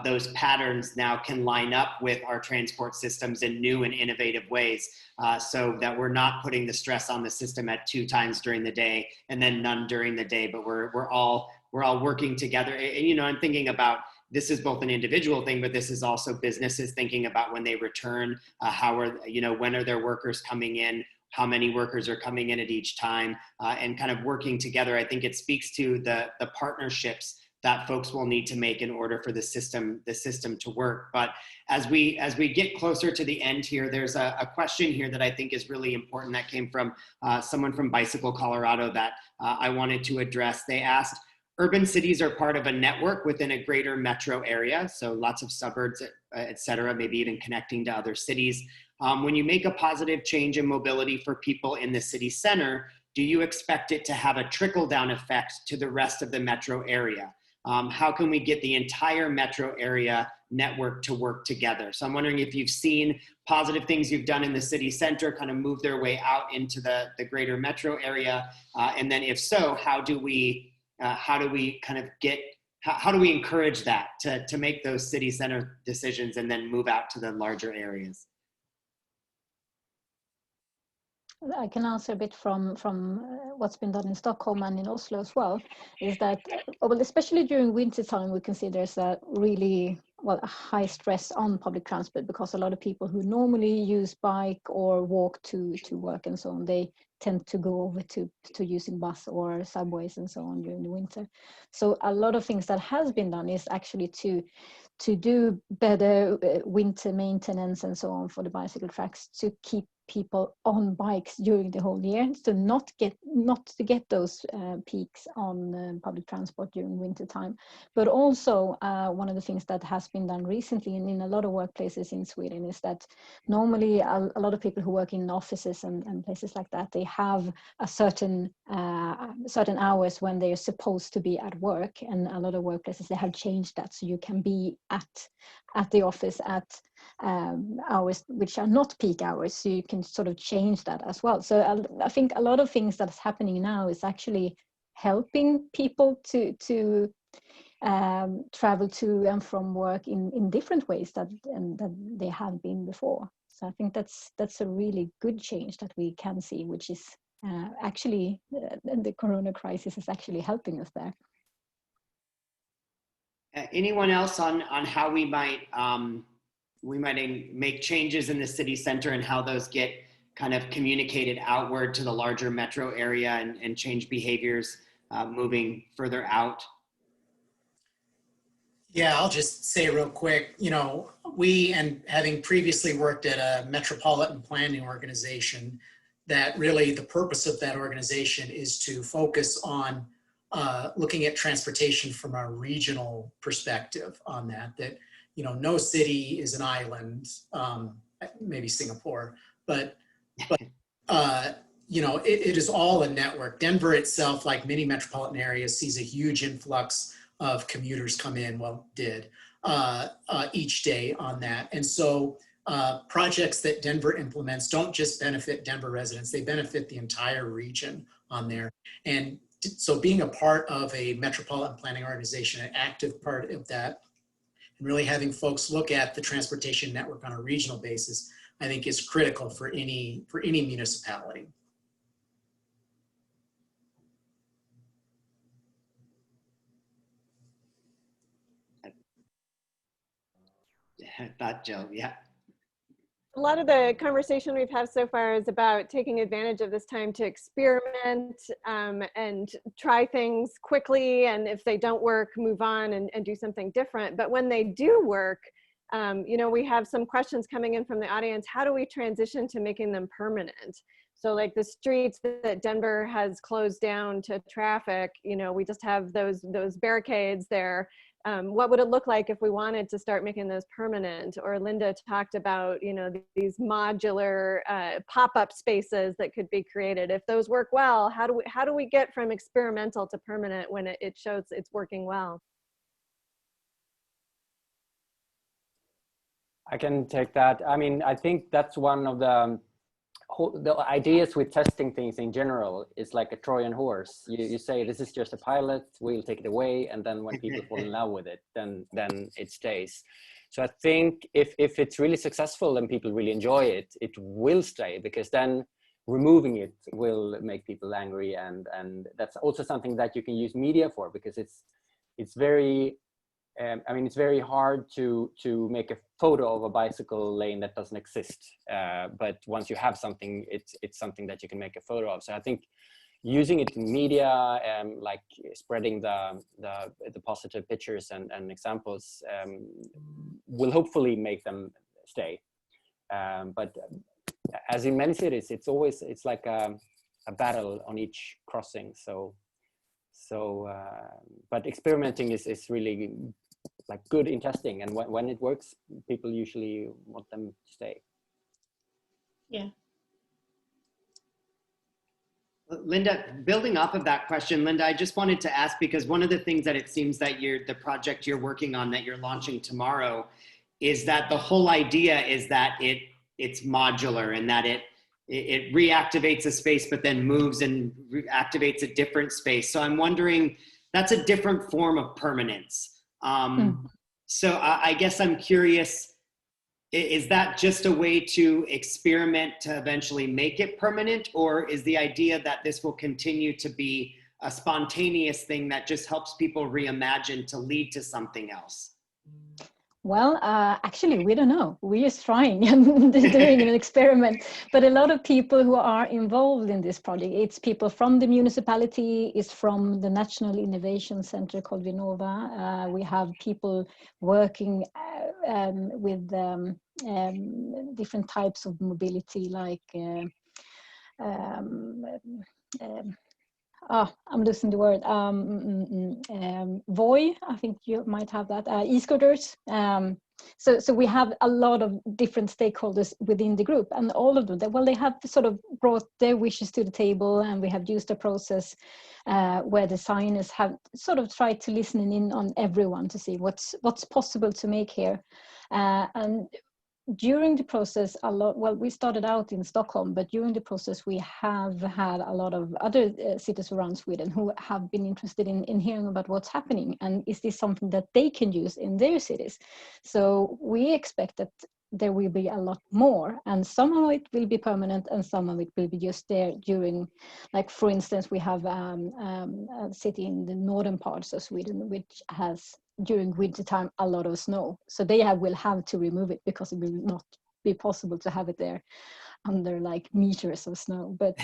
those patterns now can line up with our transport systems in new and innovative ways, so that we're not putting the stress on the system at 2 times during the day and then none during the day, but we're all working together. And, I'm thinking about, this is both an individual thing, but this is also businesses thinking about when they return, when are their workers coming in, how many workers are coming in at each time, and kind of working together. I think it speaks to the partnerships that folks will need to make in order for the system to work. But as we get closer to the end here, there's a question here that I think is really important that came from someone from Bicycle Colorado that I wanted to address. They asked, urban cities are part of a network within a greater metro area, so lots of suburbs, et cetera, maybe even connecting to other cities. When you make a positive change in mobility for people in the city center, do you expect it to have a trickle-down effect to the rest of the metro area? How can we get the entire metro area network to work together? So I'm wondering if you've seen positive things you've done in the city center kind of move their way out into the greater metro area, and then if so, how do we encourage that to make those city center decisions and then move out to the larger areas? I can answer a bit from what's been done in Stockholm and in Oslo as well, is that, well, especially during winter time, we can see there's a really, well, a high stress on public transport, because a lot of people who normally use bike or walk to work and so on, they tend to go over to using bus or subways and so on during the winter. So a lot of things that has been done is actually to do better winter maintenance and so on for the bicycle tracks, to keep people on bikes during the whole year, so not to get those peaks on public transport during winter time. But also one of the things that has been done recently and in a lot of workplaces in Sweden is that normally a lot of people who work in offices and places like that, they have a certain hours when they are supposed to be at work, and a lot of workplaces, they have changed that, so you can be at the office at hours which are not peak hours, so you can sort of change that as well. So I think a lot of things that's happening now is actually helping people to travel to and from work in different ways than they have been before. So I think that's a really good change that we can see, which is actually the corona crisis is actually helping us there. Anyone else on how we might make changes in the city center and how those get kind of communicated outward to the larger metro area and change behaviors moving further out? Yeah, I'll just say real quick, you know, we, and having previously worked at a metropolitan planning organization, that really the purpose of that organization is to focus on looking at transportation from a regional perspective on that, you know, no city is an island, maybe Singapore, but you know, it is all a network. Denver itself, like many metropolitan areas, sees a huge influx of commuters come in, well, did, each day on that. And so projects that Denver implements don't just benefit Denver residents, they benefit the entire region on there. And so being a part of a metropolitan planning organization, an active part of that, and really having folks look at the transportation network on a regional basis, I think is critical for any municipality. I thought, Jill, yeah. A lot of the conversation we've had so far is about taking advantage of this time to experiment and try things quickly, and if they don't work, move on and do something different. But when they do work, you know, we have some questions coming in from the audience. How do we transition to making them permanent? So like the streets that Denver has closed down to traffic, you know, we just have those barricades there. What would it look like if we wanted to start making those permanent? Or Linda talked about, you know, these modular pop-up spaces that could be created. If those work well, how do we get from experimental to permanent when it shows it's working well? I can take that. I mean, I think that's one of the ideas with testing things in general is like a Trojan horse. You say, this is just a pilot, we'll take it away. And then when people fall in love with it, then it stays. So I think if it's really successful and people really enjoy it, it will stay, because then removing it will make people angry. And that's also something that you can use media for, because it's very, I mean, it's very hard to make a photo of a bicycle lane that doesn't exist. But once you have something, it's something that you can make a photo of. So I think using it in media, like spreading the positive pictures and examples, will hopefully make them stay. But as in many cities, it's like a battle on each crossing. But experimenting is really like good in testing, and when it works, people usually want them to stay. Yeah. Linda, building off of that question, Linda, I just wanted to ask, because one of the things that it seems that the project you're working on that you're launching tomorrow is that the whole idea is that it's modular, and that it reactivates a space but then moves and reactivates a different space. So I'm wondering, that's a different form of permanence. So I guess I'm curious, Is that just a way to experiment to eventually make it permanent, or is the idea that this will continue to be a spontaneous thing that just helps people reimagine to lead to something else? Well, actually, we don't know. We're just trying and doing an experiment. But a lot of people who are involved in this project, it's people from the municipality, it's from the National Innovation Center called Vinnova. We have people working with different types of mobility, like I'm losing the word. Voi, I think you might have that. E-scooters. So we have a lot of different stakeholders within the group, and all of them, they have sort of brought their wishes to the table, and we have used a process where designers have sort of tried to listen in on everyone to see what's possible to make here. And during the process, we started out in Stockholm, but during the process, we have had a lot of other cities around Sweden who have been interested in hearing about what's happening, and is this something that they can use in their cities? So we expect that there will be a lot more, and some of it will be permanent and some of it will be just there during, like for instance, we have a city in the northern parts of Sweden which has during winter time a lot of snow, so they will have to remove it because it will not be possible to have it there under like meters of snow. But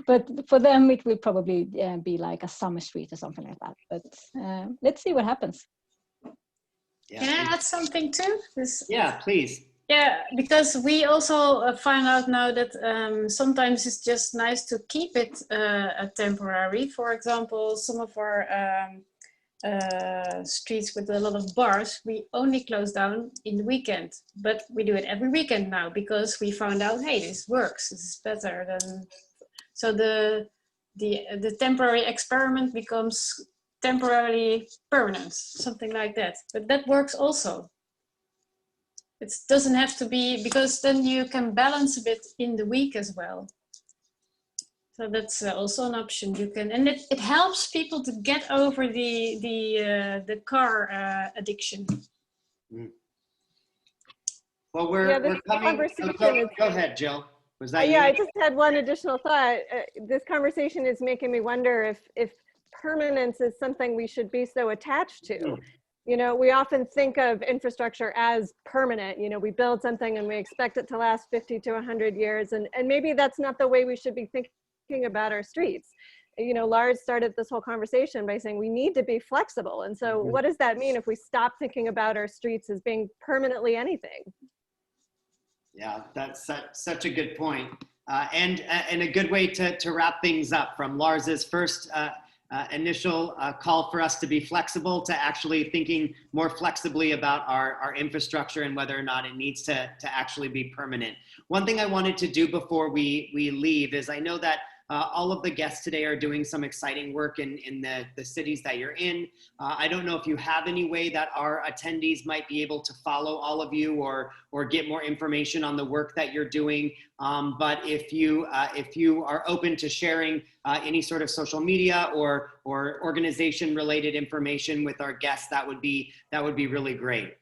but for them it will probably be like a summer street or something like that. But let's see what happens. Yeah. Can I add something too? Yeah, please. Yeah, because we also find out now that sometimes it's just nice to keep it temporary. For example, some of our streets with a lot of bars, we only close down in the weekend, but we do it every weekend now because we found out, hey, this works, this is better than. So the temporary experiment becomes temporarily permanent, something like that. But that works also. It doesn't have to be, because then you can balance a bit in the week as well. So that's also an option you can, and it helps people to get over the car addiction. Mm. Well, we're coming. Go ahead, Jill. Was that you? I just had one additional thought. This conversation is making me wonder if permanence is something we should be so attached to. Mm. You know, we often think of infrastructure as permanent. You know, we build something and we expect it to last 50 to 100 years, and maybe that's not the way we should be thinking about our streets. You know, Lars started this whole conversation by saying we need to be flexible. And so what does that mean if we stop thinking about our streets as being permanently anything? Yeah, that's such a good point. And a good way to wrap things up from Lars's first initial call for us to be flexible to actually thinking more flexibly about our infrastructure and whether or not it needs to actually be permanent. One thing I wanted to do before we leave is, I know that all of the guests today are doing some exciting work in the cities that you're in. I don't know if you have any way that our attendees might be able to follow all of you or get more information on the work that you're doing. But if you are open to sharing any sort of social media or organization related information with our guests, that would be really great.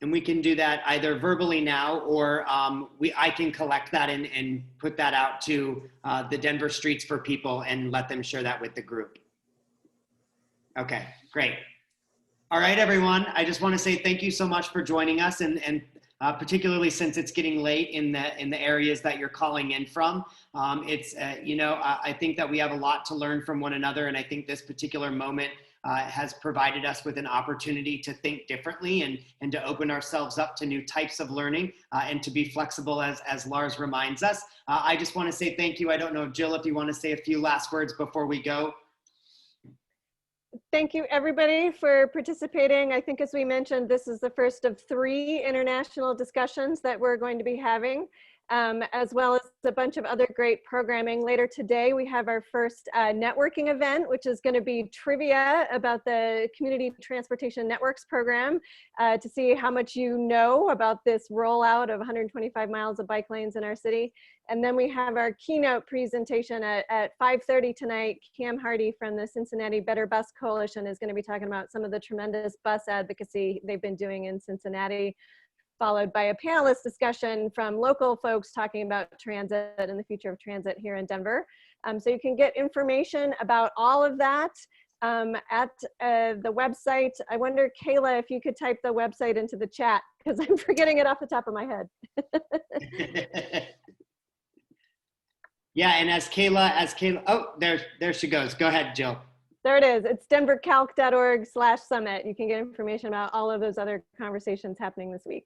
And we can do that either verbally now, or I can collect that and put that out to the Denver Streets for People and let them share that with the group. Okay, great. All right, everyone. I just want to say thank you so much for joining us, and particularly since it's getting late in the areas that you're calling in from. I think that we have a lot to learn from one another, and I think this particular moment has provided us with an opportunity to think differently and to open ourselves up to new types of learning and to be flexible, as Lars reminds us. I just want to say thank you. I don't know, Jill, if you want to say a few last words before we go. Thank you, everybody, for participating. I think, as we mentioned, this is the first of 3 international discussions that we're going to be having. as well as a bunch of other great programming. Later today, we have our first networking event, which is going to be trivia about the Community Transportation Networks program to see how much you know about this rollout of 125 miles of bike lanes in our city. And then we have our keynote presentation at 5:30 tonight. Cam Hardy from the Cincinnati Better Bus Coalition is going to be talking about some of the tremendous bus advocacy they've been doing in Cincinnati, followed by a panelist discussion from local folks talking about transit and the future of transit here in Denver. So you can get information about all of that at the website. I wonder, Kayla, if you could type the website into the chat, because I'm forgetting it off the top of my head. Yeah, and as Kayla, oh, there she goes. Go ahead, Jill. There it is. It's denvercalc.org/summit. You can get information about all of those other conversations happening this week.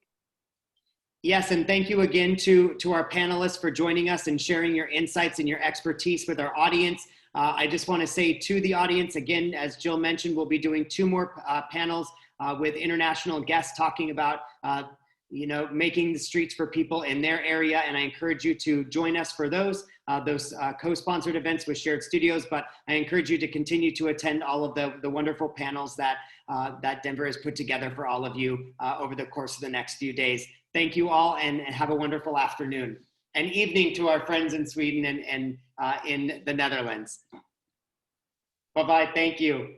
Yes, and thank you again to our panelists for joining us and sharing your insights and your expertise with our audience. I just want to say to the audience, again, as Jill mentioned, we'll be doing 2 more panels with international guests talking about making the streets for people in their area, and I encourage you to join us for those co-sponsored events with Shared Studios, but I encourage you to continue to attend all of the wonderful panels that Denver has put together for all of you over the course of the next few days. Thank you all, and have a wonderful afternoon and evening to our friends in Sweden and in the Netherlands. Bye-bye, thank you.